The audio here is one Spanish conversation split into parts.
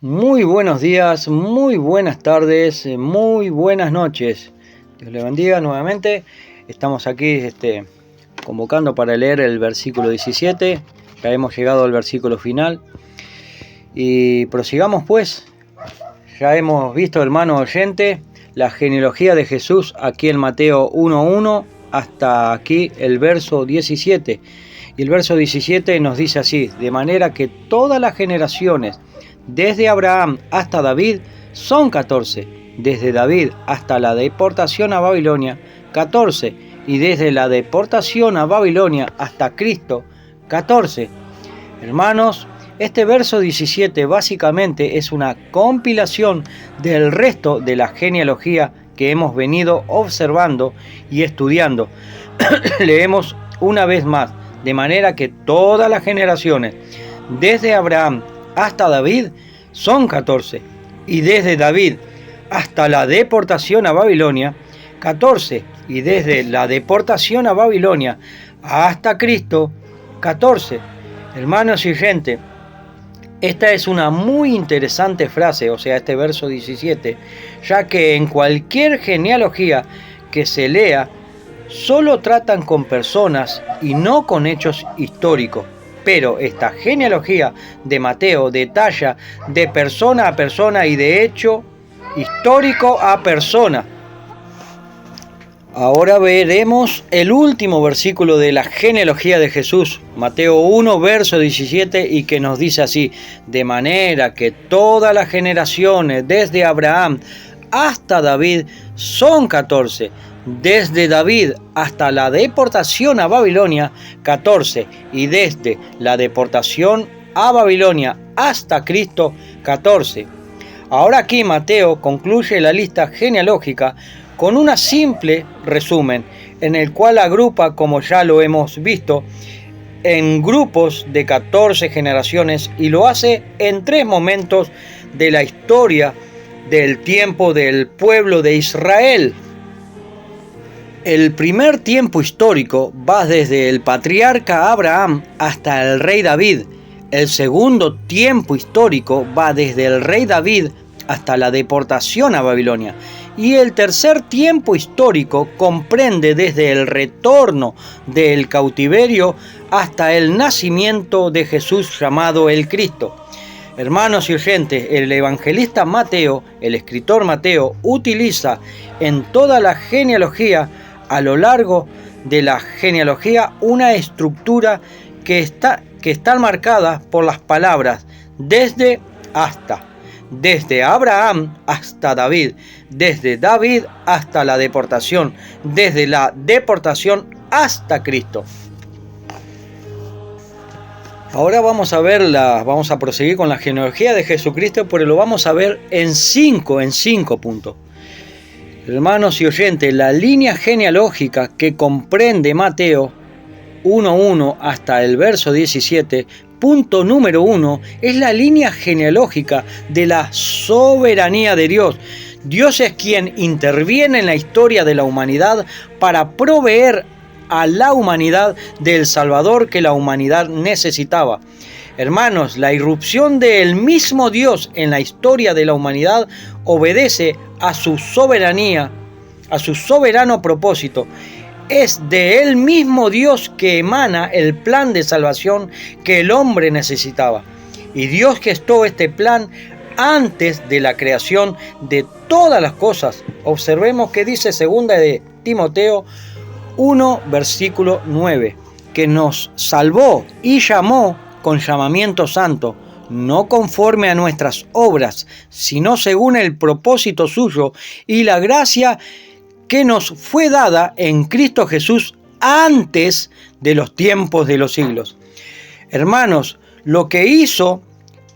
Muy buenos días, muy buenas tardes, muy buenas noches. Dios le bendiga nuevamente. Estamos aquí convocando para leer el versículo 17. Ya hemos llegado al versículo final. Y prosigamos pues. Ya hemos visto, hermano oyente, la genealogía de Jesús aquí en Mateo 1.1 hasta aquí el verso 17. Y el verso 17 nos dice así: de manera que todas las generaciones desde Abraham hasta David son 14, desde David hasta la deportación a Babilonia 14, y desde la deportación a Babilonia hasta Cristo 14. Hermanos, este verso 17 básicamente es una compilación del resto de la genealogía que hemos venido observando y estudiando. Leemos una vez más: de manera que todas las generaciones desde Abraham hasta David son 14, y desde David hasta la deportación a Babilonia 14, y desde la deportación a Babilonia hasta Cristo 14. Hermanos y gente, esta es una muy interesante frase, o sea, este verso 17, ya que en cualquier genealogía que se lea solo tratan con personas y no con hechos históricos. Pero esta genealogía de Mateo detalla de persona a persona y de hecho histórico a persona. Ahora veremos el último versículo de la genealogía de Jesús, Mateo 1, verso 17, y que nos dice así: de manera que todas las generaciones desde Abraham hasta David son 14, desde David hasta la deportación a Babilonia 14, y desde la deportación a Babilonia hasta Cristo 14. Ahora aquí Mateo concluye la lista genealógica con un simple resumen, en el cual agrupa, como ya lo hemos visto, en grupos de 14 generaciones, y lo hace en 3 momentos de la historia del tiempo del pueblo de Israel. El primer tiempo histórico va desde el patriarca Abraham hasta el rey David. El segundo tiempo histórico va desde el rey David hasta la deportación a Babilonia. Y el tercer tiempo histórico comprende desde el retorno del cautiverio hasta el nacimiento de Jesús llamado el Cristo. Hermanos y oyentes, el evangelista Mateo, el escritor Mateo, utiliza en toda la genealogía, a lo largo de la genealogía, una estructura que están marcadas por las palabras desde hasta. Desde Abraham hasta David, desde David hasta la deportación, desde la deportación hasta Cristo. Ahora vamos a proseguir con la genealogía de Jesucristo, pero lo vamos a ver en cinco puntos. Hermanos y oyentes, la línea genealógica que comprende Mateo 1.1 hasta el verso 17, punto número 1, es la línea genealógica de la soberanía de Dios. Dios es quien interviene en la historia de la humanidad para proveer a la humanidad del Salvador que la humanidad necesitaba. Hermanos, la irrupción del mismo Dios en la historia de la humanidad obedece a su soberanía, a su soberano propósito. Es de él mismo Dios que emana el plan de salvación que el hombre necesitaba. Y Dios gestó este plan antes de la creación de todas las cosas. Observemos que dice 2 de Timoteo 1, versículo 9, que nos salvó y llamó con llamamiento santo, no conforme a nuestras obras, sino según el propósito suyo y la gracia que nos fue dada en Cristo Jesús antes de los tiempos de los siglos. Hermanos, lo que hizo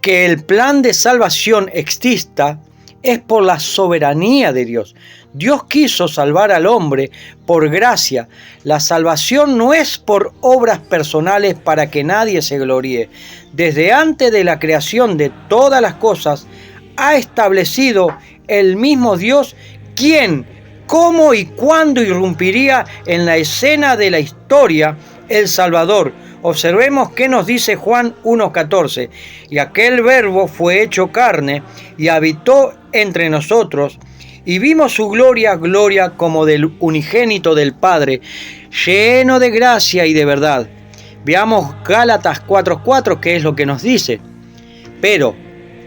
que el plan de salvación exista es por la soberanía de Dios. Dios quiso salvar al hombre por gracia. La salvación no es por obras personales para que nadie se gloríe. Desde antes de la creación de todas las cosas, ha establecido el mismo Dios quién, cómo y cuándo irrumpiría en la escena de la historia el Salvador, Observemos qué nos dice Juan 1:14. Y aquel verbo fue hecho carne y habitó entre nosotros, y vimos su gloria, gloria como del unigénito del Padre, lleno de gracia y de verdad. Veamos Gálatas 4:4, que es lo que nos dice. Pero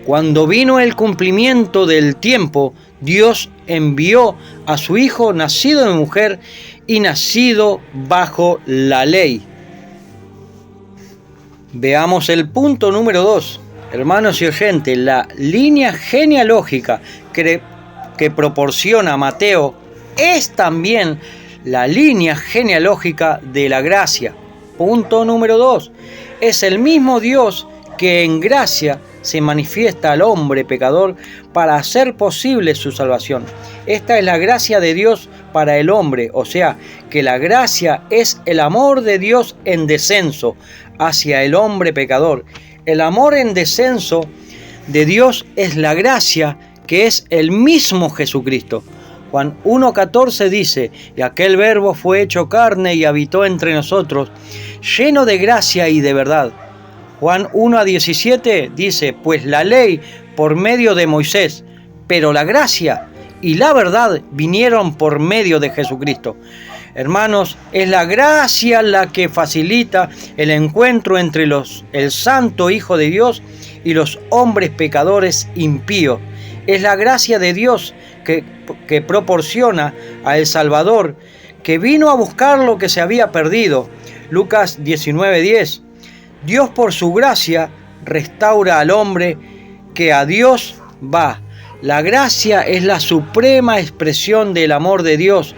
cuando vino el cumplimiento del tiempo, Dios envió a su Hijo, nacido de mujer y nacido bajo la ley. Veamos el punto número 2. Hermanos y oyentes, la línea genealógica que proporciona Mateo es también la línea genealógica de la gracia. Punto número 2. Es el mismo Dios que en gracia se manifiesta al hombre pecador para hacer posible su salvación. Esta es la gracia de Dios para el hombre, o sea, que la gracia es el amor de Dios en descenso hacia el hombre pecador. El amor en descenso de Dios es la gracia que es el mismo Jesucristo. Juan 1:14 dice, y aquel verbo fue hecho carne y habitó entre nosotros, lleno de gracia y de verdad. Juan 1:17 dice, pues la ley por medio de Moisés, pero la gracia y la verdad vinieron por medio de Jesucristo. Hermanos, es la gracia la que facilita el encuentro entre el Santo Hijo de Dios y los hombres pecadores impíos. Es la gracia de Dios que proporciona al Salvador, que vino a buscar lo que se había perdido. Lucas 19:10. Dios por su gracia restaura al hombre que a Dios va. La gracia es la suprema expresión del amor de Dios.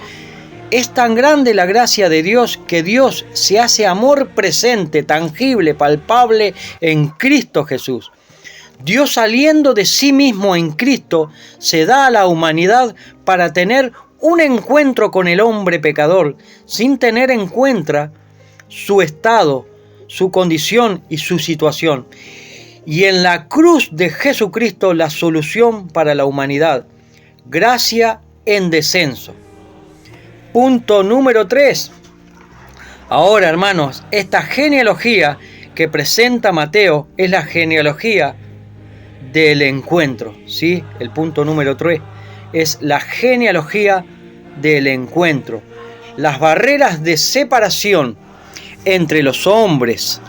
Es tan grande la gracia de Dios que Dios se hace amor presente, tangible, palpable en Cristo Jesús. Dios, saliendo de sí mismo en Cristo, se da a la humanidad para tener un encuentro con el hombre pecador, sin tener en cuenta su estado, su condición y su situación. Y en la cruz de Jesucristo la solución para la humanidad. Gracia en descenso. Punto número 3. Ahora, hermanos, esta genealogía que presenta Mateo es la genealogía del encuentro, ¿sí? El punto número 3 es la genealogía del encuentro. Las barreras de separación entre los hombres,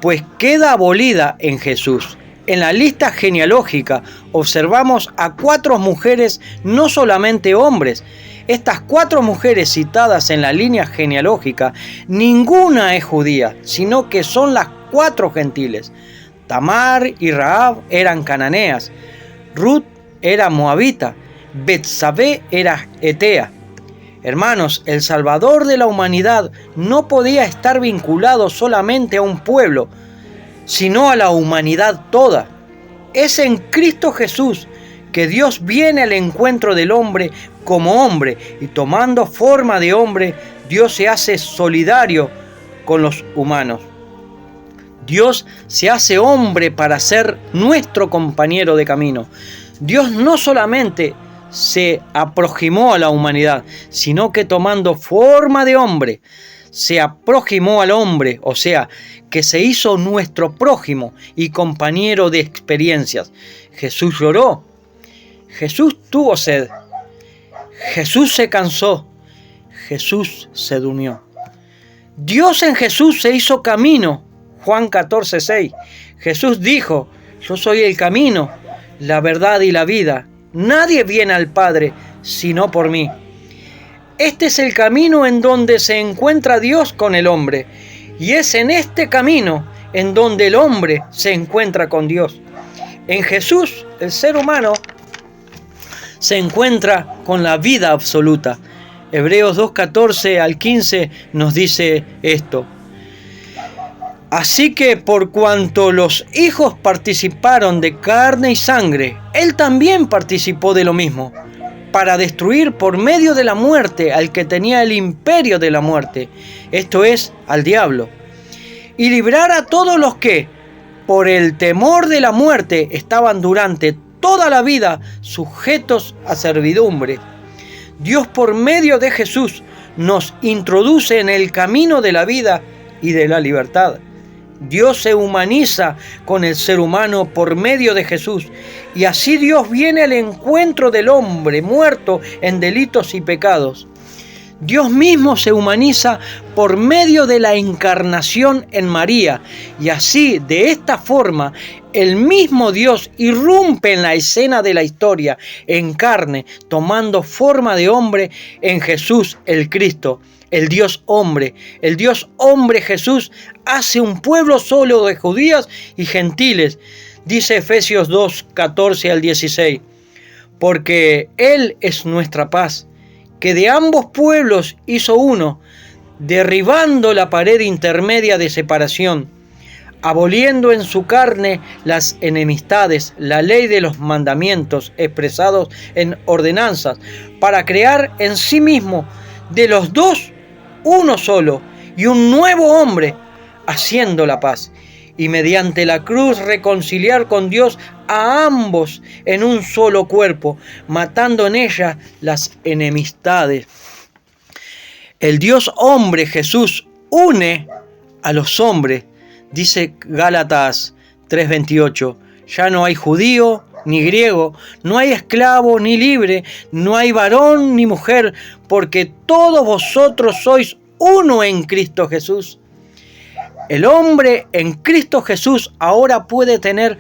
pues queda abolida en Jesús. En la lista genealógica observamos a 4 mujeres, no solamente hombres. Estas 4 mujeres citadas en la línea genealógica, ninguna es judía, sino que son las 4 gentiles. Tamar y Rahab eran cananeas, Ruth era moabita, Betsabé era etea. Hermanos, el Salvador de la humanidad no podía estar vinculado solamente a un pueblo, sino a la humanidad toda. Es en Cristo Jesús que Dios viene al encuentro del hombre como hombre, y tomando forma de hombre, Dios se hace solidario con los humanos. Dios se hace hombre para ser nuestro compañero de camino. Dios no solamente se aproximó a la humanidad, sino que tomando forma de hombre, se aproximó al hombre, o sea, que se hizo nuestro prójimo y compañero de experiencias. Jesús lloró, Jesús tuvo sed, Jesús se cansó, Jesús se durmió. Dios en Jesús se hizo camino. Juan 14:6. Jesús dijo, yo soy el camino, la verdad y la vida. Nadie viene al Padre sino por mí. Este es el camino en donde se encuentra Dios con el hombre. Y es en este camino en donde el hombre se encuentra con Dios. En Jesús, el ser humano se encuentra con la vida absoluta. Hebreos 2:14 al 15 nos dice esto. Así que por cuanto los hijos participaron de carne y sangre, Él también participó de lo mismo, para destruir por medio de la muerte al que tenía el imperio de la muerte, esto es, al diablo, y librar a todos los que, por el temor de la muerte, estaban durante toda la vida sujetos a servidumbre. Dios, por medio de Jesús, nos introduce en el camino de la vida y de la libertad. Dios se humaniza con el ser humano por medio de Jesús, y así Dios viene al encuentro del hombre muerto en delitos y pecados. Dios mismo se humaniza por medio de la encarnación en María, y así, de esta forma, el mismo Dios irrumpe en la escena de la historia en carne, tomando forma de hombre en Jesús el Cristo. El Dios hombre Jesús hace un pueblo solo de judíos y gentiles, dice Efesios 2, 14 al 16, porque Él es nuestra paz, que de ambos pueblos hizo uno, derribando la pared intermedia de separación, aboliendo en su carne las enemistades, la ley de los mandamientos expresados en ordenanzas, para crear en sí mismo de los dos uno solo y un nuevo hombre, haciendo la paz, y mediante la cruz reconciliar con Dios a ambos en un solo cuerpo, matando en ella las enemistades. El Dios hombre Jesús une a los hombres, dice Gálatas 3:28. Ya no hay judío ni griego, no hay esclavo ni libre, no hay varón ni mujer, porque todos vosotros sois uno en Cristo Jesús. El hombre en Cristo Jesús ahora puede tener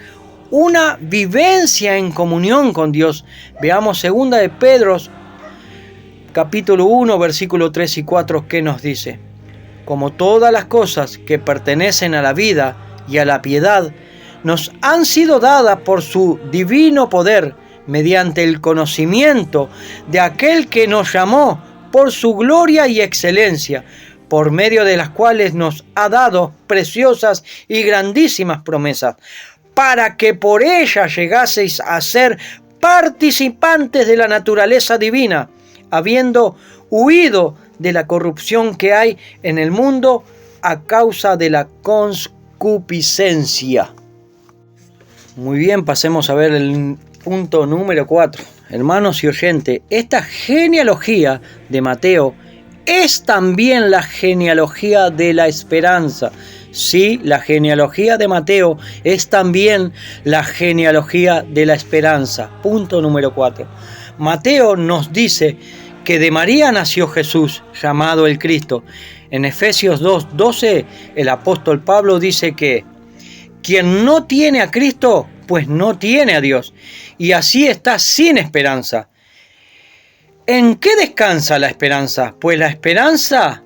una vivencia en comunión con Dios. Veamos 2 de Pedro, capítulo 1, versículo 3 y 4, que nos dice: como todas las cosas que pertenecen a la vida y a la piedad, nos han sido dadas por su divino poder, mediante el conocimiento de aquel que nos llamó por su gloria y excelencia, por medio de las cuales nos ha dado preciosas y grandísimas promesas, para que por ellas llegaseis a ser participantes de la naturaleza divina, habiendo huido de la corrupción que hay en el mundo a causa de la concupiscencia. Muy bien, pasemos a ver el punto número 4. Hermanos y oyentes, esta genealogía de Mateo es también la genealogía de la esperanza. Sí, la genealogía de Mateo es también la genealogía de la esperanza. Punto número 4. Mateo nos dice que de María nació Jesús, llamado el Cristo. En Efesios 2:12, el apóstol Pablo dice que quien no tiene a Cristo, pues no tiene a Dios, y así está sin esperanza. ¿En qué descansa la esperanza? Pues la esperanza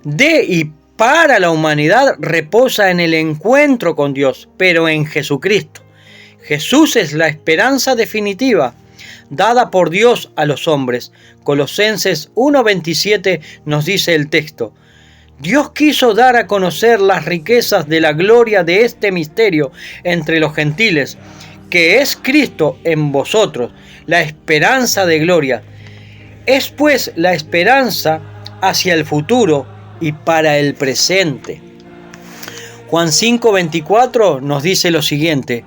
de y para la humanidad reposa en el encuentro con Dios, pero en Jesucristo. Jesús es la esperanza definitiva dada por Dios a los hombres. Colosenses 1:27 nos dice el texto: Dios quiso dar a conocer las riquezas de la gloria de este misterio entre los gentiles, que es Cristo en vosotros, la esperanza de gloria. Es pues la esperanza hacia el futuro y para el presente. Juan 5:24 nos dice lo siguiente: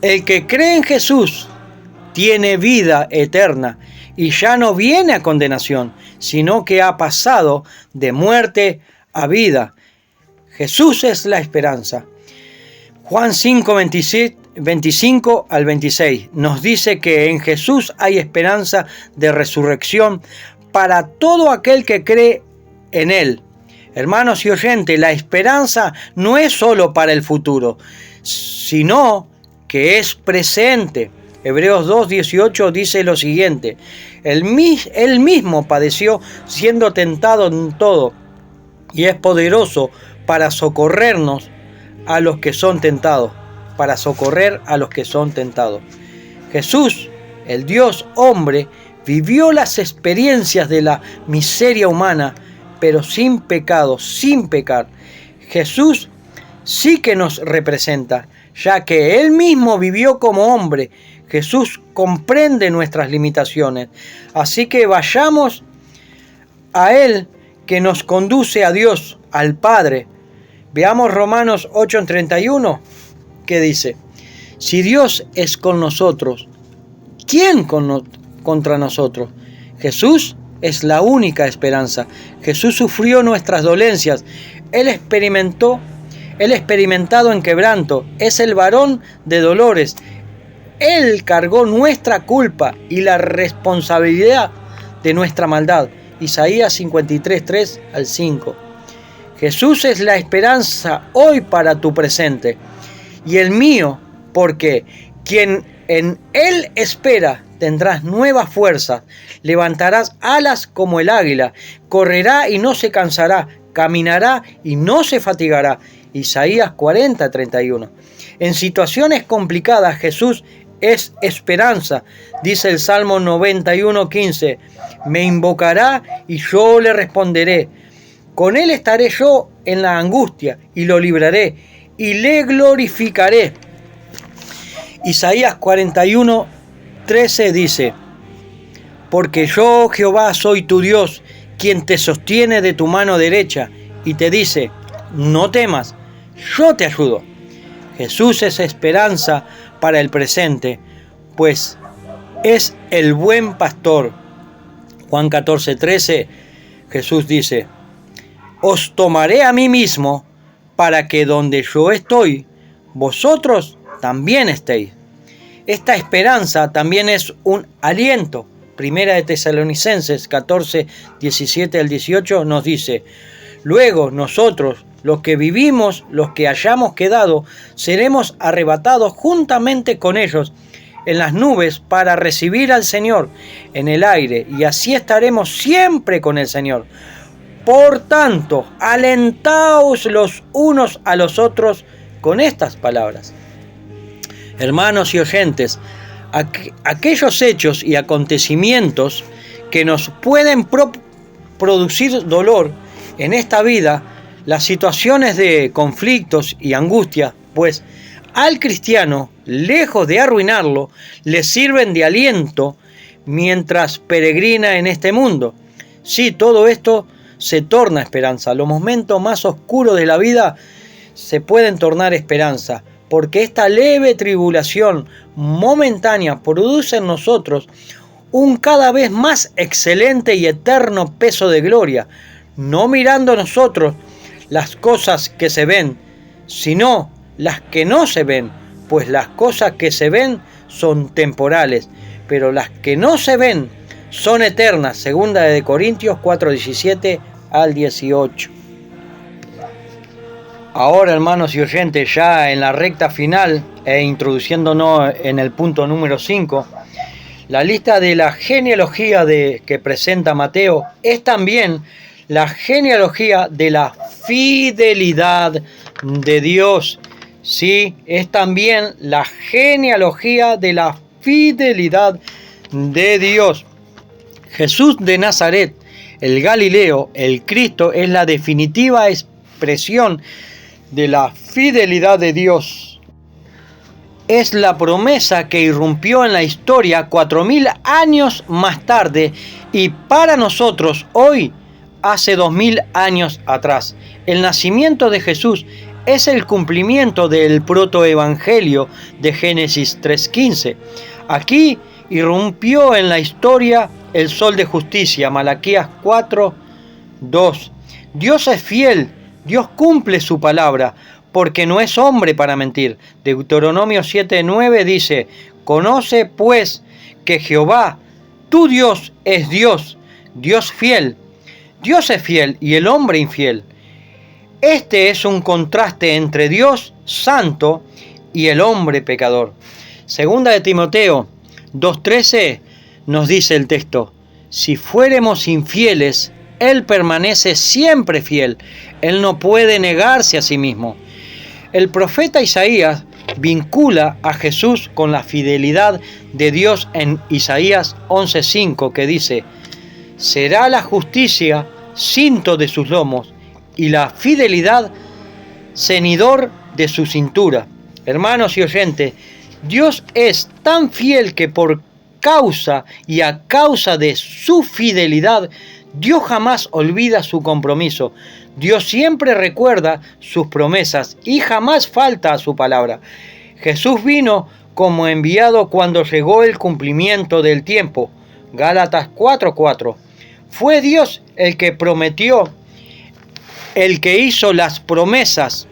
el que cree en Jesús tiene vida eterna y ya no viene a condenación, sino que ha pasado de muerte a vida. Jesús es la esperanza. Juan 5:25 al 26 nos dice que en Jesús hay esperanza de resurrección para todo aquel que cree en Él. Hermanos y oyentes, la esperanza no es solo para el futuro, sino que es presente. Hebreos 2:18 dice lo siguiente: Él mismo padeció siendo tentado en todo, y es poderoso para socorrernos a los que son tentados, para socorrer a los que son tentados. Jesús, el Dios hombre, vivió las experiencias de la miseria humana, pero sin pecado, sin pecar. Jesús sí que nos representa, ya que Él mismo vivió como hombre. Jesús comprende nuestras limitaciones. Así que vayamos a Él, que nos conduce a Dios, al Padre. Veamos Romanos 8:31, que dice: si Dios es con nosotros, ¿quién contra nosotros? Jesús es la única esperanza. Jesús sufrió nuestras dolencias. Él experimentado en quebranto. Es el varón de dolores. Él cargó nuestra culpa y la responsabilidad de nuestra maldad. Isaías 53, 3 al 5. Jesús es la esperanza hoy para tu presente y el mío, porque quien en Él espera tendrás nuevas fuerzas, levantarás alas como el águila, correrá y no se cansará, caminará y no se fatigará. Isaías 40, 31. En situaciones complicadas Jesús es esperanza, dice el Salmo 91, 15. Me invocará y yo le responderé. Con él estaré yo en la angustia y lo libraré y le glorificaré. Isaías 41, 13 dice, porque yo, Jehová, soy tu Dios, quien te sostiene de tu mano derecha y te dice, no temas, yo te ayudo. Jesús es esperanza para el presente, pues es el buen pastor. Juan 14, 13, Jesús dice, os tomaré a mí mismo para que donde yo estoy, vosotros también estéis. Esta esperanza también es un aliento. Primera de Tesalonicenses 14, 17 al 18 nos dice, luego nosotros, los que vivimos, los que hayamos quedado, seremos arrebatados juntamente con ellos en las nubes para recibir al Señor en el aire, y así estaremos siempre con el Señor. Por tanto, alentaos los unos a los otros con estas palabras. Hermanos y oyentes, aquellos hechos y acontecimientos que nos pueden producir dolor en esta vida, las situaciones de conflictos y angustia, pues al cristiano, lejos de arruinarlo, le sirven de aliento mientras peregrina en este mundo. Sí, todo esto se torna esperanza. Los momentos más oscuros de la vida se pueden tornar esperanza, porque esta leve tribulación momentánea produce en nosotros un cada vez más excelente y eterno peso de gloria, no mirando nosotros las cosas que se ven, sino las que no se ven, pues las cosas que se ven son temporales, pero las que no se ven son eternas. Segunda de Corintios 4, 17 al 18. Ahora, hermanos y oyentes, ya en la recta final e introduciéndonos en el punto número 5, la lista de la genealogía que presenta Mateo es también la genealogía de la fidelidad de Dios. Sí, es también la genealogía de la fidelidad de Dios. Jesús de Nazaret, el Galileo, el Cristo, es la definitiva expresión de la fidelidad de Dios. Es la promesa que irrumpió en la historia 4000 años más tarde y para nosotros hoy, hace 2000 años atrás. El nacimiento de Jesús es el cumplimiento del protoevangelio de Génesis 3:15. Aquí irrumpió en la historia el sol de justicia, Malaquías 4:2. Dios es fiel, Dios cumple su palabra, porque no es hombre para mentir. Deuteronomio 7:9 dice, conoce pues que Jehová, tu Dios, es Dios, Dios fiel. Dios es fiel y el hombre infiel. Este es un contraste entre Dios santo y el hombre pecador. Segunda de Timoteo 2:13 nos dice el texto, si fuéremos infieles, Él permanece siempre fiel. Él no puede negarse a sí mismo. El profeta Isaías vincula a Jesús con la fidelidad de Dios en Isaías 11:5, que dice, será la justicia cinto de sus lomos y la fidelidad cenidor de su cintura. Hermanos y oyentes, Dios es tan fiel que por causa y a causa de su fidelidad, Dios jamás olvida su compromiso. Dios siempre recuerda sus promesas y jamás falta a su palabra. Jesús vino como enviado cuando llegó el cumplimiento del tiempo. Gálatas 4:4. Fue Dios el que prometió, el que hizo las promesas.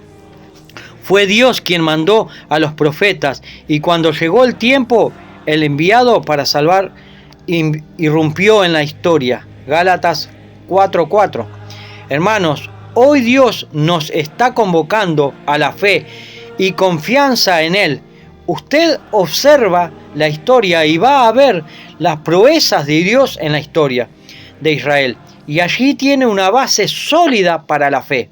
Fue Dios quien mandó a los profetas, y cuando llegó el tiempo, el enviado para salvar irrumpió en la historia. Gálatas 4:4. Hermanos, hoy Dios nos está convocando a la fe y confianza en Él. Usted observa la historia y va a ver las proezas de Dios en la historia de Israel. Y allí tiene una base sólida para la fe.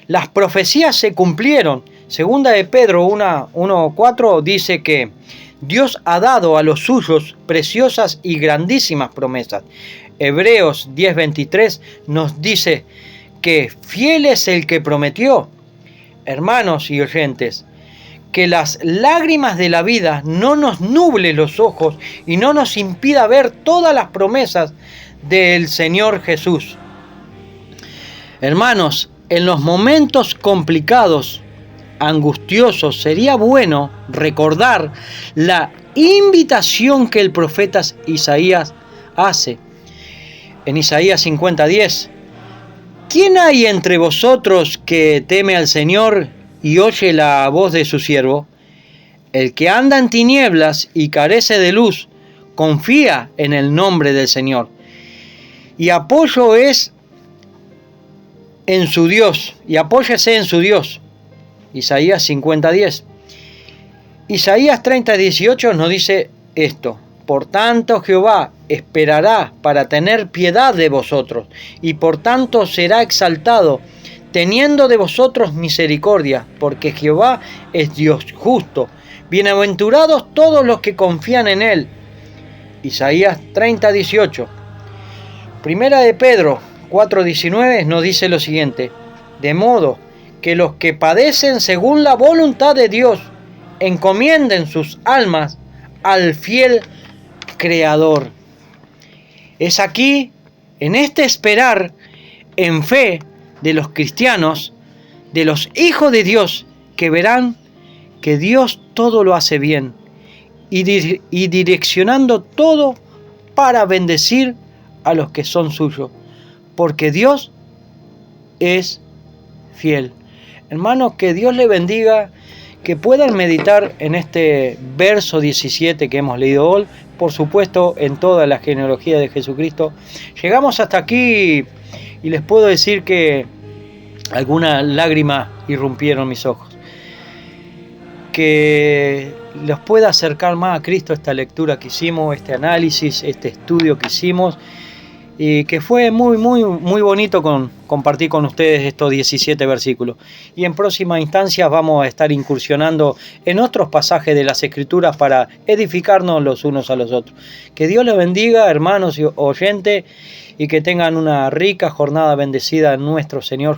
Las profecías se cumplieron. Segunda de Pedro 1:4 dice que Dios ha dado a los suyos preciosas y grandísimas promesas. Hebreos 10:23 nos dice que fiel es el que prometió. Hermanos y oyentes, que las lágrimas de la vida no nos nuble los ojos y no nos impida ver todas las promesas del Señor Jesús. Hermanos, en los momentos complicados, angustiosos, sería bueno recordar la invitación que el profeta Isaías hace. En Isaías 50:10, ¿quién hay entre vosotros que teme al Señor y oye la voz de su siervo? El que anda en tinieblas y carece de luz, confía en el nombre del Señor. Y apoyo es en su Dios, y apóyese en su Dios. Isaías 50:10. Isaías 30:18 nos dice esto: por tanto Jehová esperará para tener piedad de vosotros, y por tanto será exaltado, teniendo de vosotros misericordia, porque Jehová es Dios justo. Bienaventurados todos los que confían en Él. Isaías 30:18. Primera de Pedro 4:19 nos dice lo siguiente: de modo que los que padecen según la voluntad de Dios encomienden sus almas al fiel Creador. Es aquí, en este esperar en fe de los cristianos, de los hijos de Dios, que verán que Dios todo lo hace bien y direccionando todo para bendecir a los que son suyos, porque Dios es fiel. Hermanos, que Dios le bendiga, que puedan meditar en este verso 17 que hemos leído hoy, por supuesto en toda la genealogía de Jesucristo. Llegamos hasta aquí y les puedo decir que algunas lágrimas irrumpieron mis ojos. Que los pueda acercar más a Cristo esta lectura que hicimos, este análisis, este estudio que hicimos, y que fue muy bonito compartir con ustedes estos 17 versículos. Y en próximas instancias vamos a estar incursionando en otros pasajes de las Escrituras para edificarnos los unos a los otros. Que Dios les bendiga, hermanos y oyentes, y que tengan una rica jornada bendecida en nuestro Señor Jesús.